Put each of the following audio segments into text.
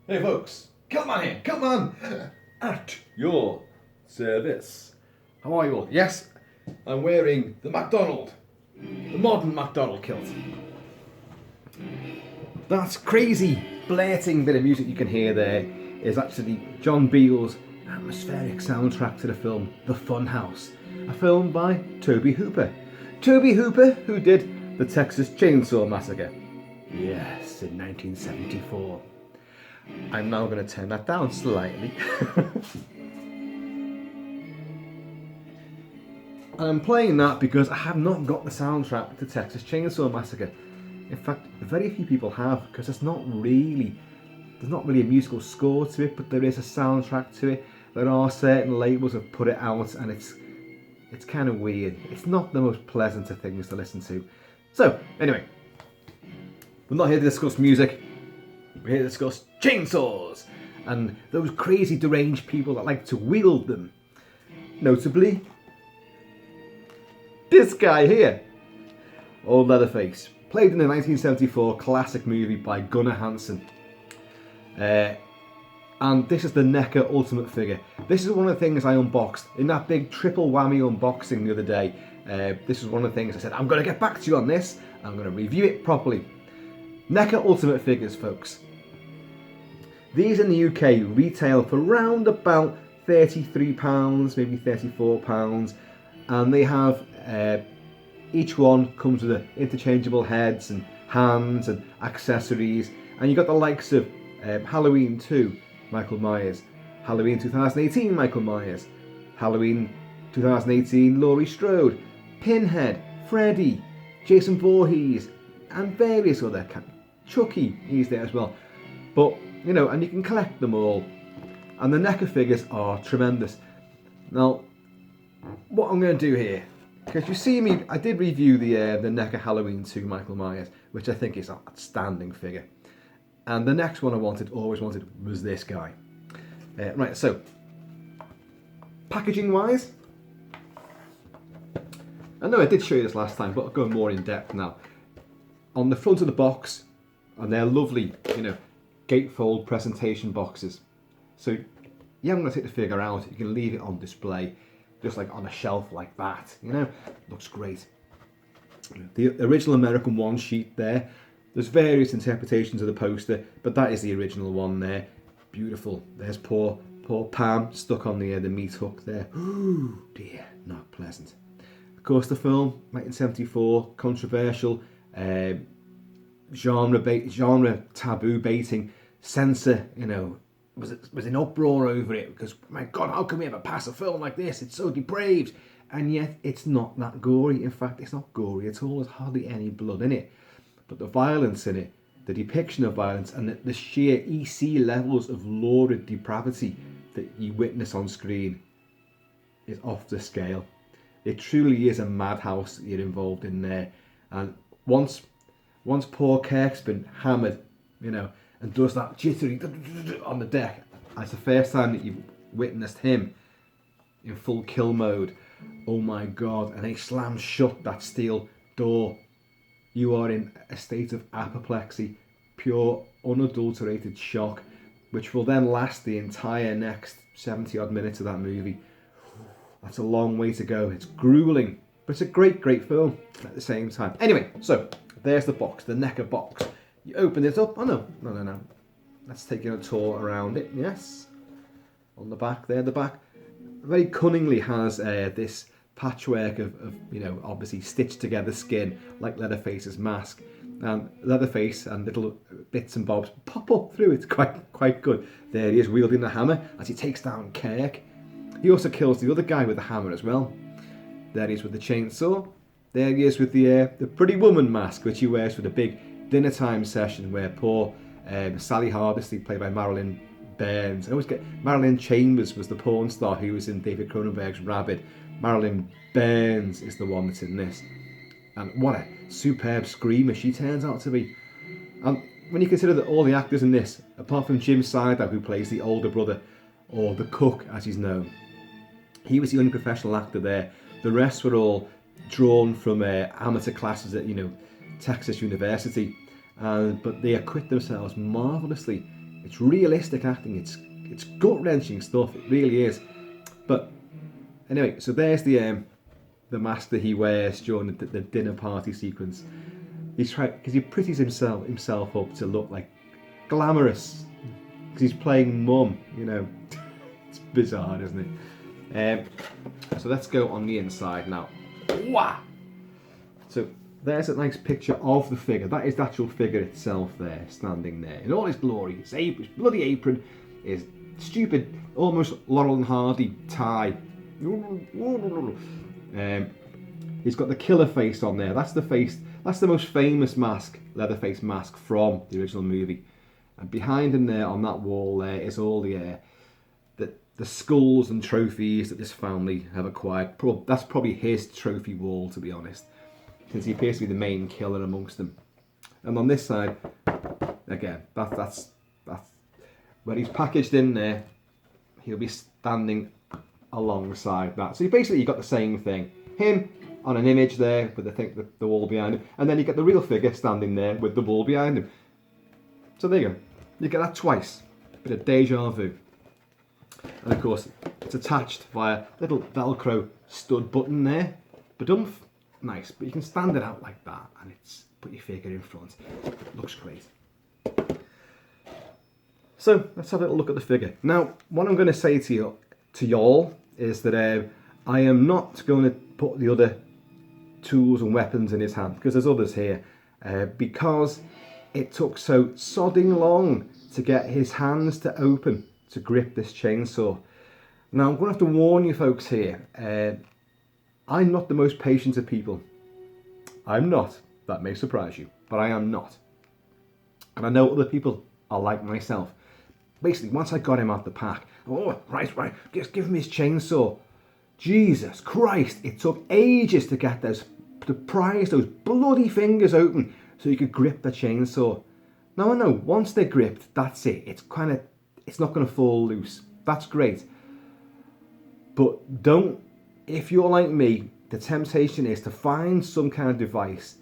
Hey folks, Kilt-Man here, Kilt-Man at your service. How are you all? Yes, I'm wearing the modern McDonald kilt. That crazy blating bit of music you can hear there is actually John Beale's atmospheric soundtrack to the film The Funhouse, a film by Tobe Hooper. Tobe Hooper, who did the Texas Chainsaw Massacre. Yes, in 1974. I'm now going to turn that down slightly. I'm playing that because I have not got the soundtrack to Texas Chainsaw Massacre. In fact, very few people have, because there's not really a musical score to it, but there is a soundtrack to it. There are certain labels that have put it out, and it's kind of weird. It's not the most pleasant of things to listen to. So, anyway, we're not here to discuss music. We're here to discuss chainsaws and those crazy deranged people that like to wield them. Notably, this guy here, old Leatherface, played in the 1974 classic movie by Gunnar Hansen. And this is the Neca Ultimate figure. This is one of the things I unboxed in that big triple whammy unboxing the other day. This is one of the things I said, I'm going to get back to you on this. I'm going to review it properly. Neca Ultimate figures, folks. These in the UK retail for around about £33, maybe £34, and they have each one comes with interchangeable heads and hands and accessories, and you got the likes of Halloween 2, Michael Myers, Halloween 2018, Michael Myers, Halloween 2018, Laurie Strode, Pinhead, Freddy, Jason Voorhees, and various other Chucky, he's there as well. But you know, and you can collect them all. And the Neca figures are tremendous. Now, what I'm going to do here, because you see me, I did review the Neca Halloween 2 Michael Myers, which I think is an outstanding figure. And the next one I always wanted, was this guy. Right, so, packaging wise, I know I did show you this last time, but I'll go more in depth now. On the front of the box, and they're lovely, you know, gatefold presentation boxes. So you haven't got to take the figure out, you can leave it on display, just like on a shelf like that, you know, looks great. The original American one sheet there, there's various interpretations of the poster, but that is the original one there. Beautiful. There's poor Pam stuck on the meat hook there. Ooh dear, not pleasant. Of course, the film, 1974, controversial, genre taboo baiting, censor, you know, was in uproar over it because, my God, how can we ever pass a film like this? It's so depraved. And yet it's not that gory. In fact, it's not gory at all. There's hardly any blood in it. But the violence in it, the depiction of violence, and the sheer EC levels of lurid depravity that you witness on screen is off the scale. It truly is a madhouse that you're involved in there. And once poor Kirk's been hammered, you know, and does that jittery on the deck, it's the first time that you've witnessed him in full kill mode. Oh my God, and he slams shut that steel door. You are in a state of apoplexy, pure unadulterated shock, which will then last the entire next 70 odd minutes of that movie. That's a long way to go. It's grueling, but it's a great film at the same time. Anyway, so there's the box, the Neca box. You open it up. Oh no. Let's take a tour around it. Yes, on the back there, the back very cunningly has this patchwork of you know, obviously stitched together skin like Leatherface's mask, and Leatherface and little bits and bobs pop up through it. Quite good. There he is wielding the hammer as he takes down Kirk. He also kills the other guy with the hammer as well. There he is with the chainsaw. There he is with the Pretty Woman mask, which he wears for the big dinner time session where poor Sally Hardesty, played by Marilyn Burns. I always get Marilyn Chambers was the porn star who was in David Cronenberg's Rabid. Marilyn Burns is the one that's in this. And what a superb screamer she turns out to be. And when you consider that all the actors in this, apart from Jim Sydow, who plays the older brother, or the cook as he's known, he was the only professional actor there. The rest were all drawn from amateur classes at, you know, Texas University, but they acquit themselves marvellously It's realistic acting. It's gut-wrenching stuff. It really is. But anyway, so there's the mask that he wears during the dinner party sequence. He's trying, because he pretties himself up to look like glamorous, because he's playing mum. You know, it's bizarre, isn't it? So let's go on the inside now. Wah! So there's a nice picture of the figure. That is the actual figure itself there, standing there in all his glory. His bloody apron, his stupid, almost Laurel and Hardy tie. He's got the killer face on there. That's the face. That's the most famous mask, Leatherface mask from the original movie. And behind him there on that wall there is all the skulls and trophies that this family have acquired. That's probably his trophy wall, to be honest, since he appears to be the main killer amongst them. And on this side, again, that's where he's packaged in there. He'll be standing alongside that. So basically you got the same thing. Him on an image there with the wall behind him, and then you get the real figure standing there with the wall behind him. So there you go. You get that twice. Bit of deja vu. And of course, it's attached via a little Velcro stud button there. Badumph. Nice. But you can stand it out like that and it's put your figure in front. Looks great. So let's have a little look at the figure. Now, what I'm going to say to y'all is that I am not going to put the other tools and weapons in his hand, because there's others here, because it took so sodding long to get his hands to open to grip this chainsaw. Now I'm going to have to warn you folks here, I'm not the most patient of people. I'm not. That may surprise you, but I am not. And I know other people are like myself. Basically, once I got him out the pack, oh, right, just give him his chainsaw. Jesus Christ, it took ages to get to prise those bloody fingers open so you could grip the chainsaw. Now I know, once they're gripped, that's it. It's not going to fall loose. That's great. But don't, if you're like me, the temptation is to find some kind of device.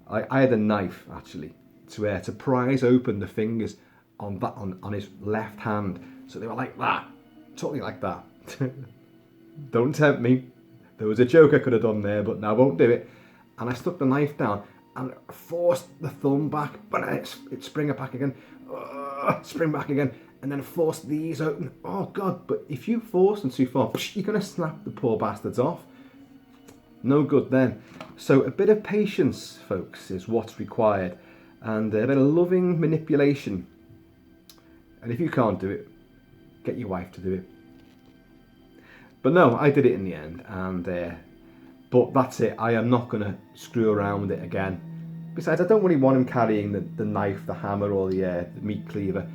I had a knife, actually, to prise open the fingers on his left hand. So they were like that, totally like that. Don't tempt me. There was a joke I could have done there, but now I won't do it. And I stuck the knife down and forced the thumb back, but it spring it back again, spring back again, and then force these open. Oh God, but if you force them too far, you're going to snap the poor bastards off. No good then. So a bit of patience, folks, is what's required, and a bit of loving manipulation. And if you can't do it, get your wife to do it. But no, I did it in the end, and but that's it. I am not going to screw around with it again. Besides, I don't really want him carrying the knife, the hammer, or the meat cleaver,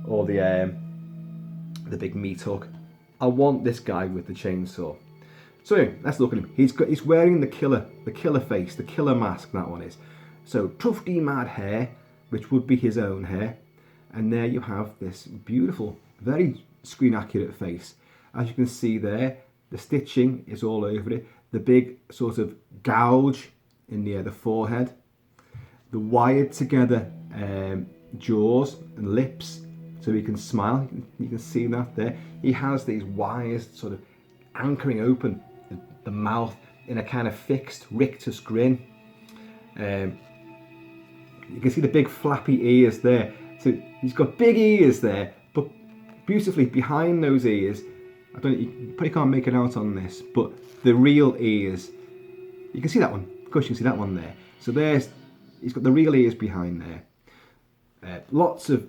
or the big meat hook. I want this guy with the chainsaw. So anyway, let's look at him. He's wearing the killer face, the killer mask. That one is. So tufty mad hair, which would be his own hair, and there you have this beautiful, very screen accurate face. As you can see there, the stitching is all over it. The big sort of gouge in the forehead. The wired together jaws and lips so he can smile. You can see that there. He has these wires sort of anchoring open the mouth in a kind of fixed rictus grin. You can see the big flappy ears there. So he's got big ears there, but beautifully behind those ears, you probably can't make it out on this, but the real ears, you can see that one. Of course you can see that one there. So he's got the real ears behind there. Lots of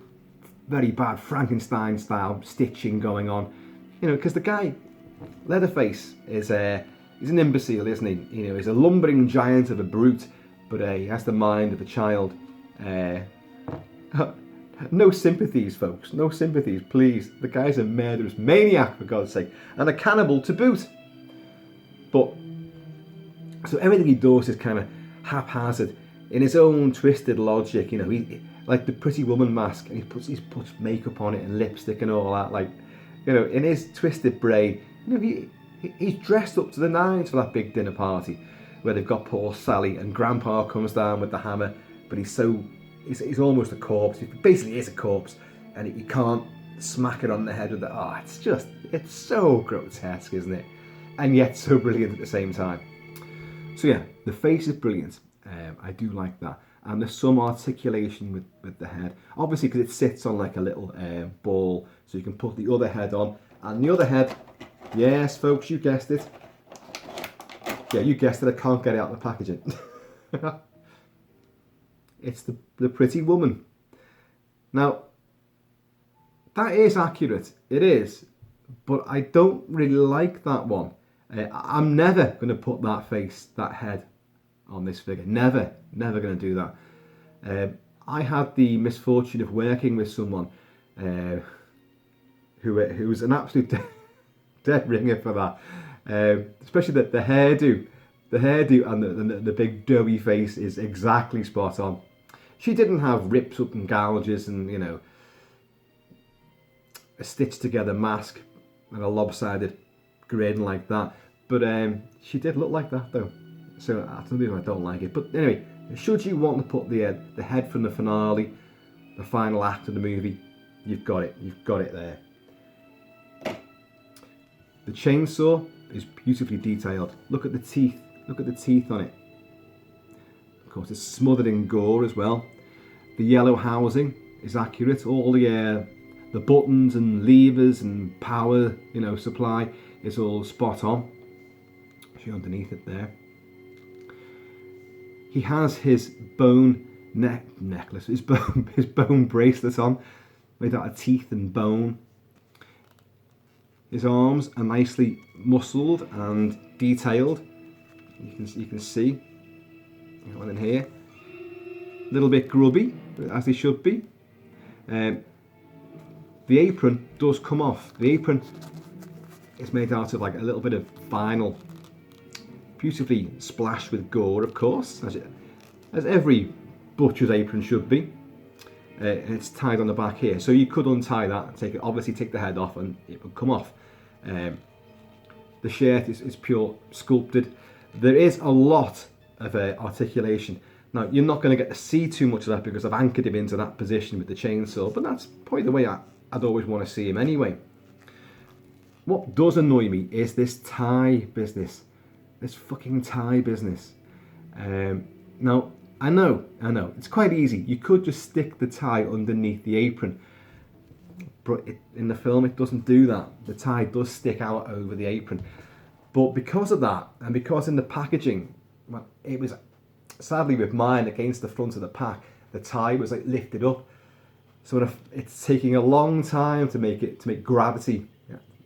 very bad Frankenstein style stitching going on. You know, because the guy, Leatherface, he's an imbecile, isn't he? You know, he's a lumbering giant of a brute, but he has the mind of a child. No sympathies, folks. No sympathies, please. The guy's a murderous maniac, for God's sake, and a cannibal to boot. But so everything he does is kind of haphazard in his own twisted logic. You know, he like the Pretty Woman mask, and he puts makeup on it and lipstick and all that. Like, you know, in his twisted brain, you know, he's dressed up to the nines for that big dinner party where they've got poor Sally and Grandpa comes down with the hammer, but he's almost a corpse. He basically is a corpse, and you can't smack it on the head with it. Oh, it's so grotesque, isn't it? And yet so brilliant at the same time. So yeah, the face is brilliant. I do like that. And there's some articulation with the head. Obviously, because it sits on like a little ball, so you can put the other head on. And the other head, yes, folks, you guessed it. Yeah, you guessed it, I can't get it out of the packaging. It's the pretty woman. Now, that is accurate. It is. But I don't really like that one. I'm never going to put that head on this figure. Never going to do that. I had the misfortune of working with someone who was an absolute dead ringer for that. Especially the hairdo. The hairdo and the big doughy face is exactly spot on. She didn't have rips up and gouges and, you know, a stitched together mask and a lopsided grin like that. But she did look like that though. So that's the reason I don't like it. But anyway, should you want to put the head from the finale, the final act of the movie, you've got it. You've got it there. The chainsaw is beautifully detailed. Look at the teeth. Look at the teeth on it. Of course, it's smothered in gore as well. The yellow housing is accurate. All the buttons and levers and power, you know, supply is all spot on. See underneath it there. He has his bone necklace, his bone bracelet on, made out of teeth and bone. His arms are nicely muscled and detailed. You can see one in here. A little bit grubby, as they should be. The apron does come off. The apron is made out of like a little bit of vinyl, beautifully splashed with gore, of course, as every butcher's apron should be. And it's tied on the back here, so you could untie that and obviously take the head off, and it would come off. The shirt is pure sculpted. There is a lot of articulation. Now, you're not going to get to see too much of that because I've anchored him into that position with the chainsaw, but that's probably the way I'd always want to see him anyway. What does annoy me is this tie business. This fucking tie business. Now, I know, it's quite easy. You could just stick the tie underneath the apron, but in the film it doesn't do that. The tie does stick out over the apron. But because of that, and because in the packaging, well, it was sadly with mine against the front of the pack, the tie was like lifted up. So it's taking a long time to make gravity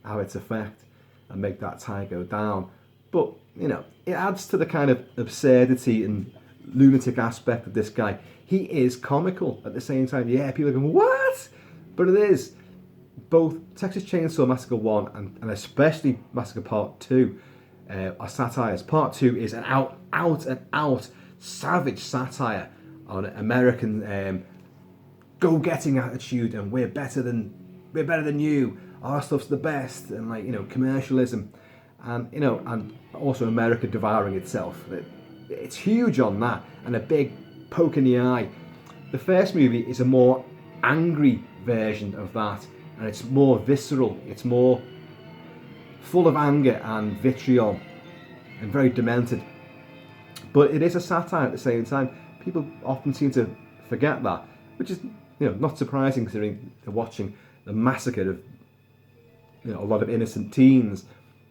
have its effect and make that tie go down. But you know, it adds to the kind of absurdity and lunatic aspect of this guy. He is comical at the same time. Yeah, people are going, what? But it is. Both Texas Chainsaw Massacre 1 and especially Massacre Part 2 are satires. Part 2 is an out and out savage satire on American go-getting attitude, and we're better than you. Our stuff's the best, and like, you know, commercialism, and you know, and also America devouring itself. It's huge on that, and a big poke in the eye. The first movie is a more angry version of that, and it's more visceral. It's more full of anger and vitriol, and very demented. But it is a satire at the same time. People often seem to forget that, which is, you know, not surprising considering they're watching the massacre of, you know, a lot of innocent teens.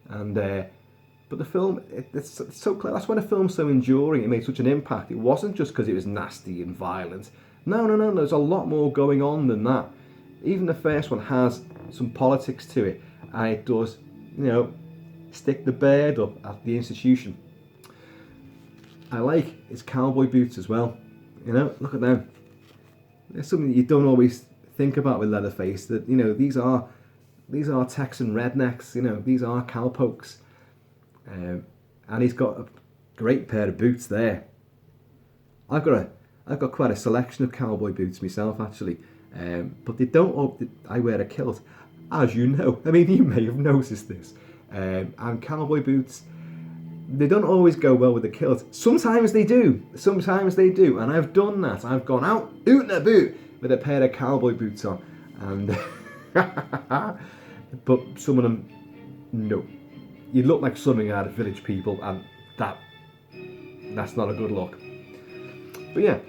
And but the film, it's so clear. That's when a film's so enduring. It made such an impact. It wasn't just because it was nasty and violent. No. There's a lot more going on than that. Even the first one has some politics to it, and it does, you know, stick the bird up at the institution. I like his cowboy boots as well. You know, look at them. There's something that you don't always think about with Leatherface. That, you know, these are Texan rednecks. You know, these are cowpokes. And he's got a great pair of boots there. I've got quite a selection of cowboy boots myself, actually. But they don't. I wear a kilt, as you know. I mean, you may have noticed this. And cowboy boots, they don't always go well with the kilt. Sometimes they do. And I've done that. I've gone out in a boot with a pair of cowboy boots on, and but some of them, no. You look like something out of Village People, and that's not a good look. But yeah,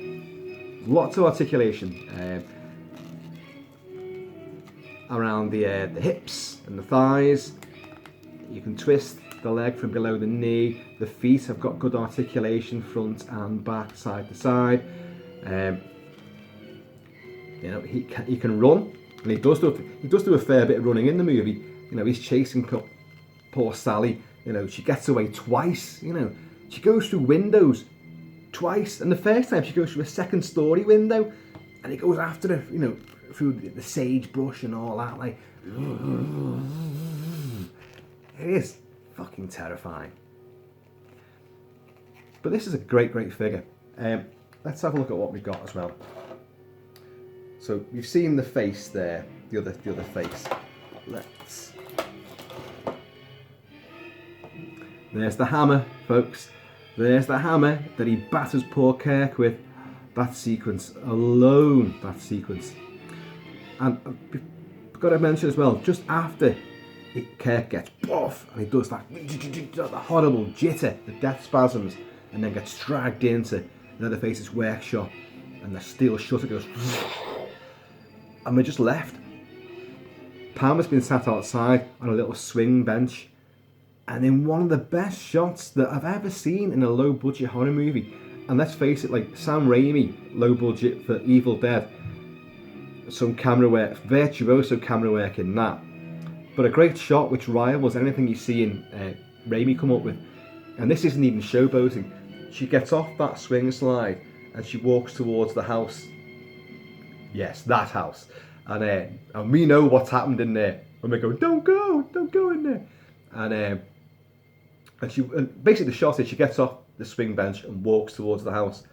lots of articulation around the hips and the thighs. You can twist the leg from below the knee. The feet have got good articulation, front and back, side to side. You know, he can run, and he does do a fair bit of running in the movie. You know, he's chasing poor Sally. You know, she gets away twice. You know, she goes through windows twice, and the first time she goes through a second-story window, and he goes after her. You know, through the sagebrush and all that. Like, it is fucking terrifying. But this is a great figure. Let's have a look at what we've got as well. So you've seen the face there, the other face. There's the hammer, folks. There's the hammer that he batters poor Kirk with. That sequence alone, And I've got to mention as well, just after Kirk gets buff and he does that horrible jitter, the death spasms, and then gets dragged into Leatherface's workshop, and the steel shutter goes, and we're just left. Pam has been sat outside on a little swing bench, and in one of the best shots that I've ever seen in a low budget horror movie. And let's face it, like Sam Raimi, low budget for Evil Dead, some camera work, virtuoso camera work in that, but a great shot which rivals anything you see in Raimi come up with. And this isn't even showboating. She gets off that swing slide and she walks towards the house. Yes, that house. And we know what's happened in there. And we go, don't go in there. And basically the shot is she gets off the swing bench and walks towards the house.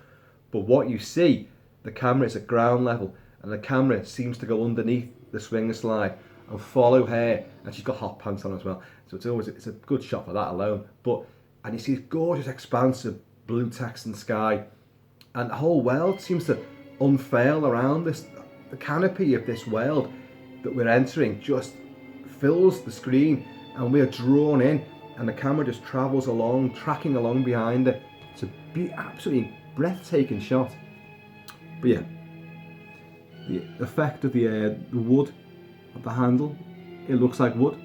But what you see, the camera is at ground level, and the camera seems to go underneath the swing slide and follow her. And she's got hot pants on as well. So it's a good shot for that alone. And you see this gorgeous expanse of blue Texan sky, and the whole world seems to unfurl around this. The canopy of this world that we're entering just fills the screen, and we're drawn in, and the camera just travels along, tracking along behind it. It's a absolutely breathtaking shot. But yeah, the effect of the wood of the handle, it looks like wood,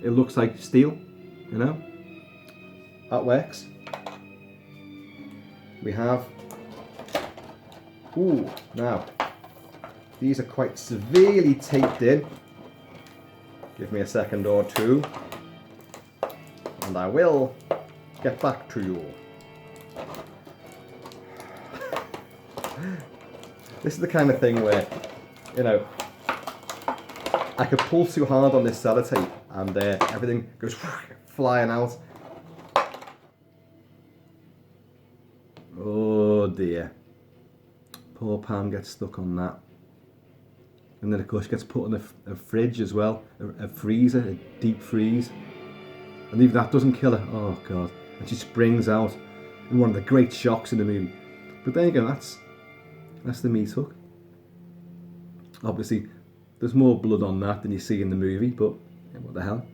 it looks like steel, you know, that works. We have, now these are quite severely taped in. Give me a second or two and I will get back to you. This is the kind of thing where, you know, I could pull too hard on this sellotape and everything goes flying out. Oh dear. Poor Pam gets stuck on that. And then of course she gets put in a fridge as well, a freezer, a deep freeze. And even that doesn't kill her. Oh God. And she springs out in one of the great shocks in the movie. But there you go, that's the meat hook. Obviously, there's more blood on that than you see in the movie, but yeah, what the hell.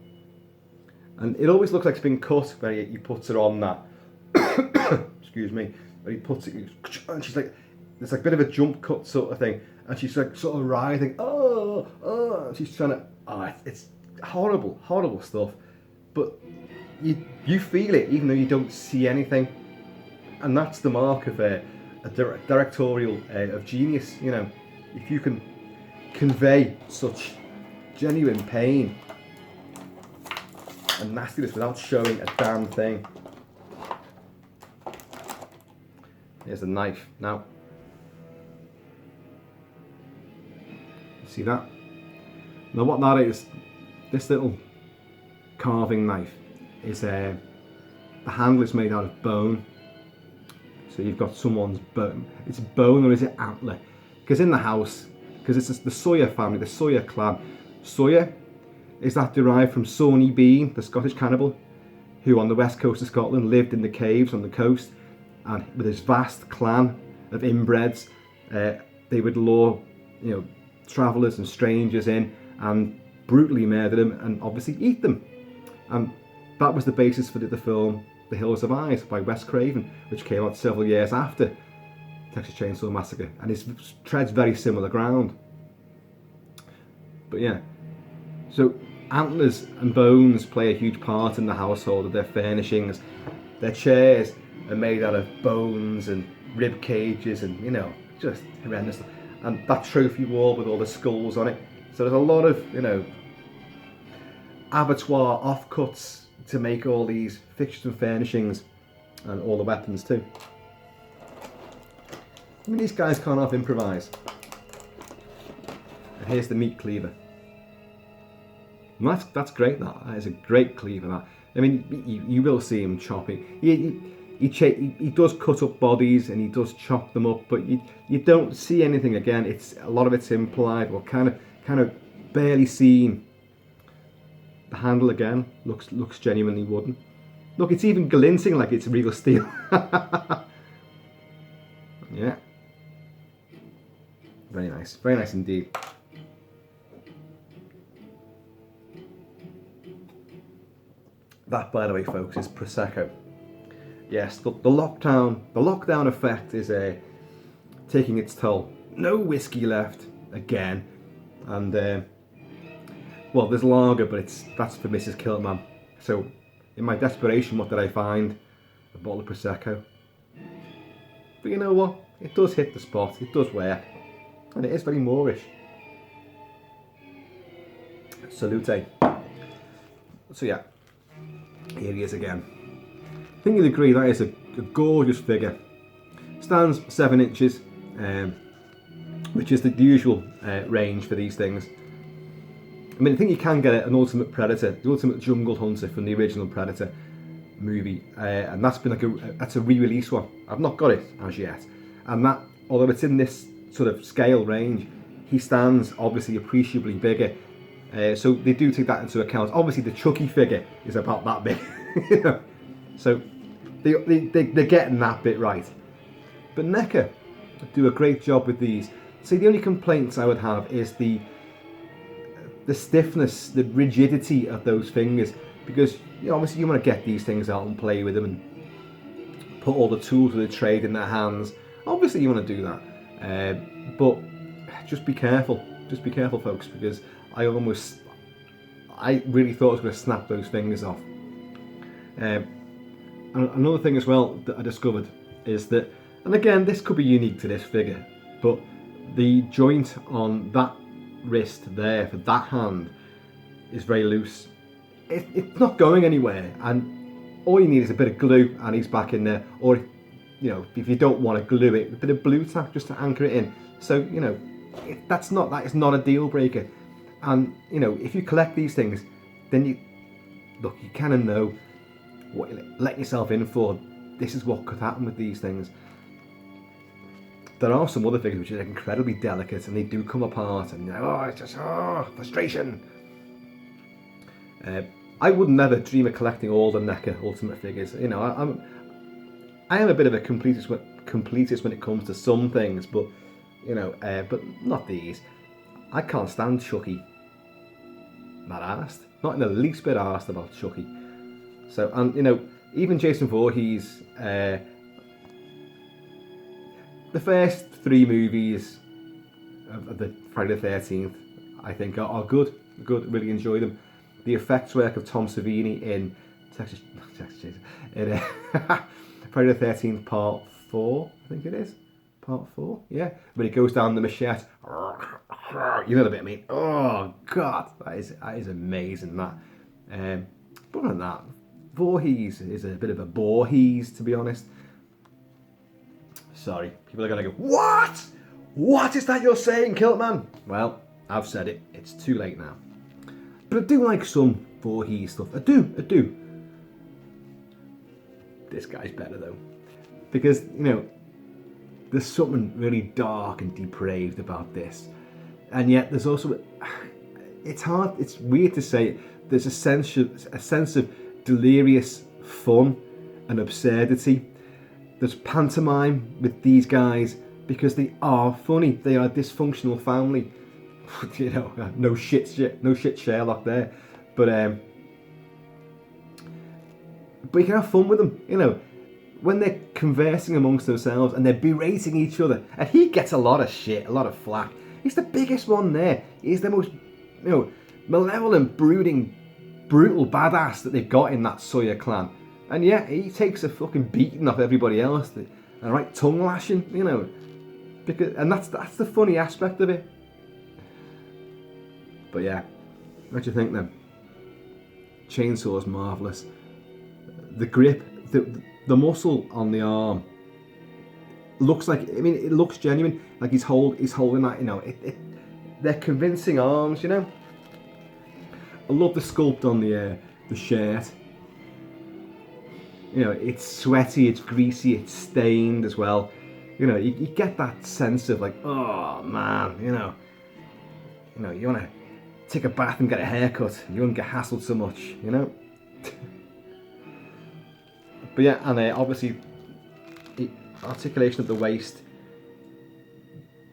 And it always looks like it's been cut where he puts her on that. Excuse me. Where he puts it, and she's like, there's like a bit of a jump cut sort of thing. And she's like sort of writhing, and she's trying to, it's horrible, horrible stuff. But you feel it even though you don't see anything. And that's the mark of a directorial of genius, you know. If you can convey such genuine pain and nastiness without showing a damn thing. Here's the knife. Now, see that? Now what that is, this little carving knife is the handle is made out of bone. So you've got someone's bone. It's bone or is it antler? Because in the house, because it's the Sawyer family, the Sawyer clan. Sawyer is that derived from Sawney Bean, the Scottish cannibal, who on the west coast of Scotland lived in the caves on the coast, and with his vast clan of inbreds, they would lure, you know, travellers and strangers in and brutally murder them and obviously eat them. And that was the basis for the film The Hills Have Eyes by Wes Craven, which came out several years after Texas Chainsaw Massacre, and it treads very similar ground. But yeah, so antlers and bones play a huge part in the household of their furnishings. Their chairs are made out of bones and rib cages and, you know, just horrendous. And that trophy wall with all the skulls on it. So there's a lot of, you know, abattoir offcuts to make all these fixtures and furnishings and all the weapons too. I mean, these guys can't half improvise. And here's the meat cleaver. And that's great. That is a great cleaver. That, I mean, you will see him chopping. He does cut up bodies and he does chop them up, but you don't see anything. Again, a lot of it's implied or kind of barely seen. The handle again looks genuinely wooden. Look, it's even glinting like it's real steel. Yeah. Very nice indeed. That, by the way, folks, is Prosecco. Yes, the lockdown effect is taking its toll. No whiskey left again, and well, there's lager, but that's for Mrs. Kilt-Man. So, in my desperation, what did I find? A bottle of Prosecco. But you know what? It does hit the spot. It does work, and it is very Moorish. Salute. So yeah, here he is again. I think you'd agree that is a gorgeous figure. Stands 7 inches, which is the usual range for these things. I mean, I think you can get an Ultimate Predator, the Ultimate Jungle Hunter from the original Predator movie, and that's been that's a re-release one. I've not got it as yet, and that, although it's in this sort of scale range, he stands obviously appreciably bigger. So they do take that into account. Obviously, the Chucky figure is about that big, you know? So they're getting that bit right. But Neca do a great job with these. See, the only complaints I would have is the stiffness, the rigidity of those fingers, because you know, obviously you want to get these things out and play with them and put all the tools of the trade in their hands. Obviously you want to do that, but just be careful, folks, because I really thought I was going to snap those fingers off. And another thing as well that I discovered is that, and again this could be unique to this figure, but the joint on that wrist there for that hand is very loose. It's not going anywhere, and all you need is a bit of glue and he's back in there, or you know, if you don't want to glue it, a bit of blue tack just to anchor it in. So you know, that is not a deal breaker. And you know, if you collect these things, then you kind of know what you let yourself in for. This is what could happen with these things. There are some other figures which are incredibly delicate and they do come apart, and it's just frustration. I would never dream of collecting all the Neca Ultimate figures. You know, I am a bit of a completist when it comes to some things, but you know, but not these. I can't stand Chucky. Not arsed. Not in the least bit arsed about Chucky. So, and you know, even Jason Voorhees, the first 3 movies of the Friday the 13th, I think, are good. Really enjoy them. The effects work of Tom Savini in in Friday the 13th Part 4, I think it is. Part 4, yeah. When he goes down the machete, you know the bit I mean. Oh God, that is amazing. That. But other than that, Voorhees is a bit of a borehees, to be honest. Sorry, people are going to go, what? What is that you're saying, Kilt-Man? Well, I've said it. It's too late now. But I do like some Voorhees stuff. I do. This guy's better though, because you know, there's something really dark and depraved about this, and yet there's also, it's hard. It's weird to say it. There's a sense of delirious fun and absurdity. There's pantomime with these guys because they are funny. They are a dysfunctional family, You know, no shit Sherlock there. But you can have fun with them, you know, when they're conversing amongst themselves and they're berating each other. And he gets a lot of shit, a lot of flack. He's the biggest one there. He's the most, you know, malevolent, brooding, brutal badass that they've got in that Sawyer clan. And yeah, he takes a fucking beating off everybody else. And right tongue lashing, you know. And that's the funny aspect of it. But yeah, what do you think then? Chainsaw's marvellous. The grip, the muscle on the arm looks like, I mean, it looks genuine. Like he's holding that, you know. They're convincing arms, you know. I love the sculpt on the shirt. You know, it's sweaty, it's greasy, it's stained as well. You know, you get that sense of like, oh man, you know, you want to take a bath and get a haircut. You won't get hassled so much, you know. But yeah, and obviously, the articulation of the waist,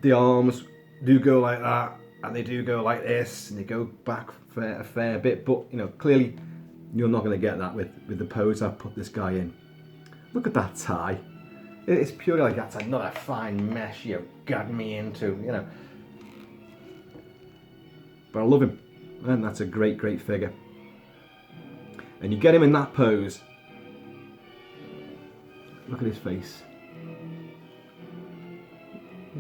the arms do go like that, and they do go like this, and they go back a fair bit. But you know, clearly, you're not going to get that with the pose I've put this guy in. Look at that tie. It's purely like, that's another fine mesh you got me into, you know. But I love him, and that's a great figure. And you get him in that pose. Look at his face.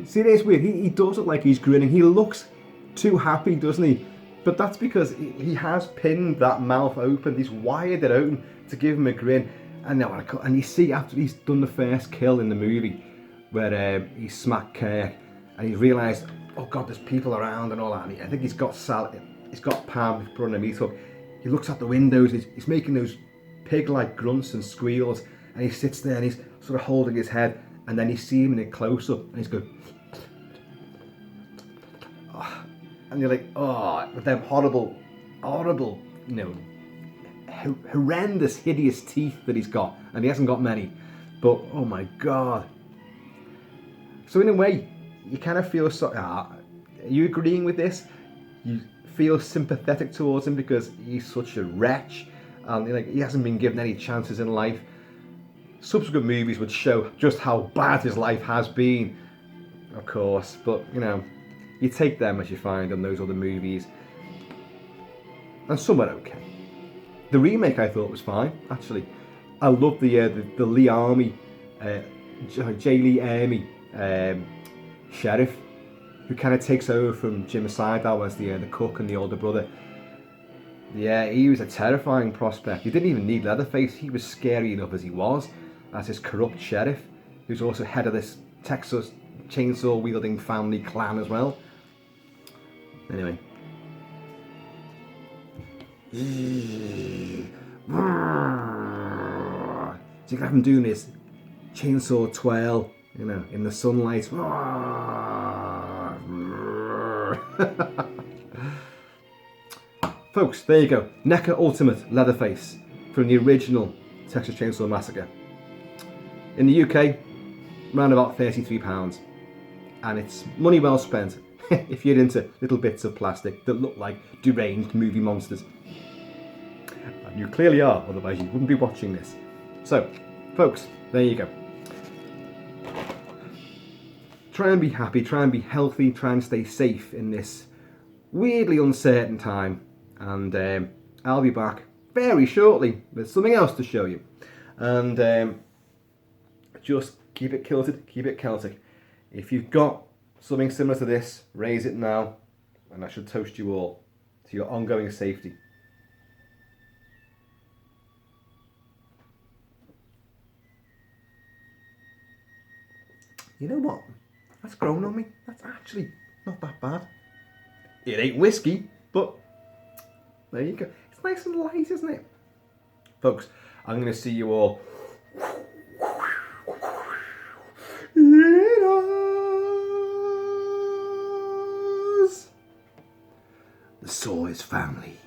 See, it's weird. He does look like he's grinning. He looks too happy, doesn't he? But that's because he has pinned that mouth open. He's wired it open to give him a grin. And you see after he's done the first kill in the movie, where he smacked Kirk, and he's realised, oh god, there's people around and all that. And I think he's got Pam putting a meat hook. He looks out the windows. He's making those pig-like grunts and squeals, and he sits there and he's sort of holding his head. And then you see him in a close-up, and he's going, oh. And you're like, oh, with them horrible, you know, horrendous, hideous teeth that he's got, and he hasn't got many, but oh my god. So in a way, you kind of feel are you agreeing with this? You feel sympathetic towards him because he's such a wretch, and like he hasn't been given any chances in life. Subsequent movies would show just how bad his life has been, of course, but you know, you take them as you find in those other movies, and some are okay. The remake I thought was fine, actually. I love the Lee Army, J. Lee Army sheriff, who kind of takes over from Jim Seidow as the cook and the older brother. Yeah, he was a terrifying prospect. You didn't even need Leatherface. He was scary enough as he was, as his corrupt sheriff, who's also head of this Texas chainsaw-wielding family clan as well. Anyway. So you can have him doing this chainsaw twirl, you know, in the sunlight. Folks, there you go. Neca Ultimate Leatherface from the original Texas Chainsaw Massacre. In the UK, around about £33. And it's money well spent if you're into little bits of plastic that look like deranged movie monsters. And you clearly are, otherwise you wouldn't be watching this. So, folks, there you go. Try and be happy, try and be healthy, try and stay safe in this weirdly uncertain time. And I'll be back very shortly with something else to show you. And just keep it kilted, keep it Celtic. If you've got something similar to this, raise it now, and I should toast you all to your ongoing safety. You know what? That's grown on me. That's actually not that bad. It ain't whiskey, but there you go. It's nice and light, isn't it? Folks, I'm going to see you all. The Sawyers family.